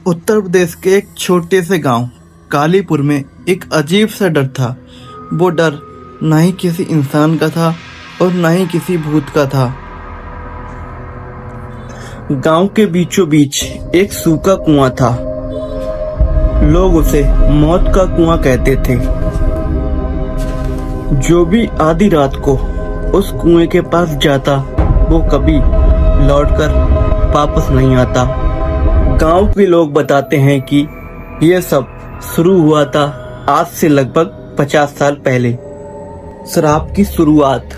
उत्तर प्रदेश के एक छोटे से गांव कालीपुर में एक अजीब सा डर था। वो डर ना ही किसी इंसान का था और ना ही किसी भूत का था। गांव के बीचों बीच एक सूखा कुआं था। लोग उसे मौत का कुआं कहते थे। जो भी आधी रात को उस कुएं के पास जाता वो कभी लौटकर वापस नहीं आता। गांव के लोग बताते हैं कि यह सब शुरू हुआ था आज से लगभग 50 साल पहले। शराब की शुरुआत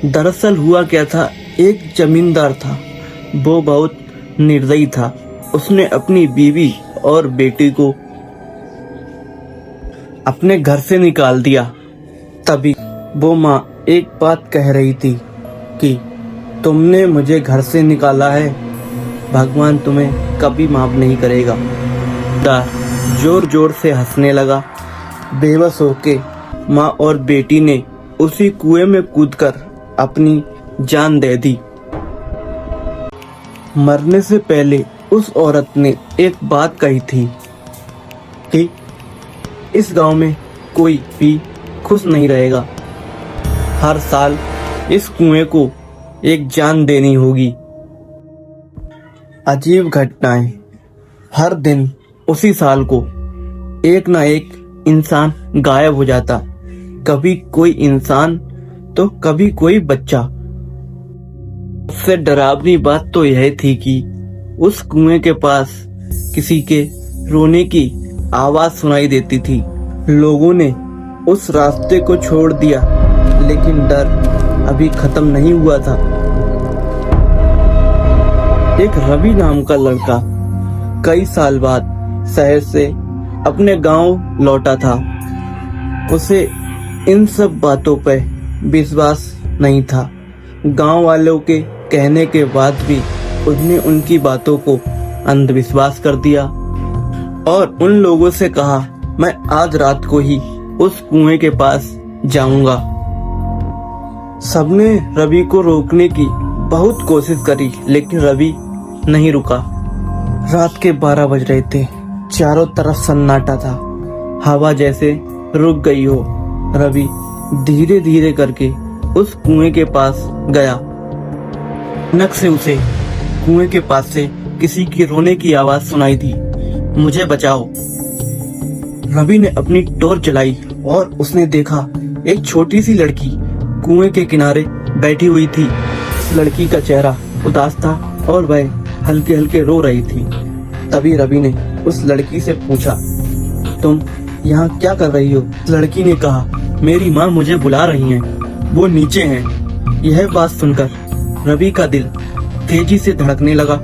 दरअसल हुआ क्या था, एक जमींदार था। वो बहुत निर्दयी था। उसने अपनी बीवी और बेटी को अपने घर से निकाल दिया। तभी वो माँ एक बात कह रही थी कि तुमने मुझे घर से निकाला है, भगवान तुम्हें कभी माफ नहीं करेगा। जोर जोर से हंसने लगा। बेबस होके माँ और बेटी ने उसी कुएं में कूदकर अपनी जान दे दी। मरने से पहले उस औरत ने एक बात कही थी कि इस गांव में कोई भी खुश नहीं रहेगा। हर साल इस कुएं को एक जान देनी होगी। अजीब घटनाएं। हर दिन उसी साल को एक ना एक इंसान गायब हो जाता। कभी कोई इंसान तो कभी कोई बच्चा। उससे डरावनी बात तो यह थी कि उस कुएं के पास किसी के रोने की आवाज सुनाई देती थी। लोगों ने उस रास्ते को छोड़ दिया, लेकिन डर अभी खत्म नहीं हुआ था। एक रवि नाम का लड़का कई साल बाद शहर से अपने गांव लौटा था। उसे इन सब बातों पर विश्वास नहीं था। गांव वालों के कहने के बाद भी उसने उनकी बातों को अंधविश्वास कर दिया और उन लोगों से कहा, मैं आज रात को ही उस कुएं के पास जाऊंगा। सबने रवि को रोकने की बहुत कोशिश करी, लेकिन रवि नहीं रुका। रात के 12 बज रहे थे। चारों तरफ सन्नाटा था। हवा जैसे रुक गई हो। रवि धीरे धीरे करके उस कुएं के पास गया। अचानक से उसे कुएं के पास से किसी की रोने की आवाज सुनाई दी, मुझे बचाओ। रवि ने अपनी टॉर्च जलाई और उसने देखा एक छोटी सी लड़की कुएं के किनारे बैठी हुई थी। उस लड़की का चेहरा उदास था और वह हल्के हल्के रो रही थी। तभी रवि ने उस लड़की से पूछा, तुम यहाँ क्या कर रही हो? लड़की ने कहा, मेरी माँ मुझे बुला रही हैं, वो नीचे हैं। यह बात सुनकर रवि का दिल तेजी से धड़कने लगा।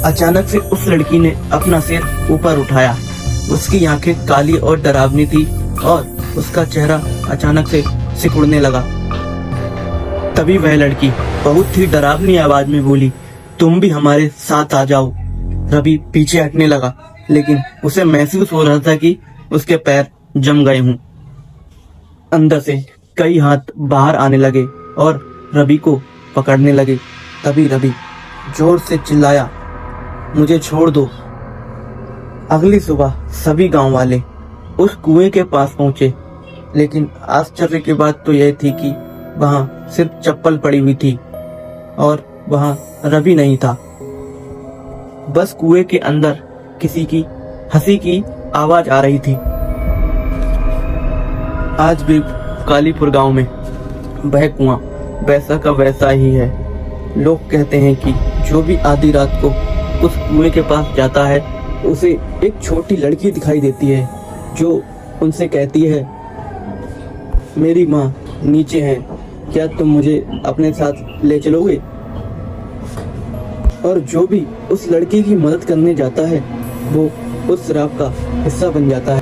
अचानक से उस लड़की ने अपना सिर ऊपर उठाया। उसकी आंखें काली और डरावनी थी और उसका चेहरा अचानक से सिकुड़ने लगा। तभी वह लड़की बहुत ही डरावनी आवाज में बोली, तुम भी हमारे साथ आ जाओ। रवि पीछे हटने लगा, लेकिन उसे महसूस हो रहा था कि उसके पैर जम गए हों। अंदर से कई हाथ बाहर आने लगे और रवि को पकड़ने लगे। तभी रवि जोर से चिल्लाया, मुझे छोड़ दो। अगली सुबह सभी गांव वाले उस कुएं के पास पहुंचे, लेकिन आश्चर्य की बात तो यह थी कि वहां सिर्फ चप्पल पड़ी हुई थी और वहां रवि नहीं था। बस कुएं के अंदर किसी की हंसी की आवाज आ रही थी। आज भी कालीपुर गांव में वह कुआं वैसा का वैसा ही है। लोग कहते हैं कि जो भी आधी रात को उस कुएं के पास जाता है उसे एक छोटी लड़की दिखाई देती है, जो उनसे कहती है, मेरी माँ नीचे है, क्या तुम मुझे अपने साथ ले चलोगे? और जो भी उस लड़की की मदद करने जाता है वो उस शराब का हिस्सा बन जाता है।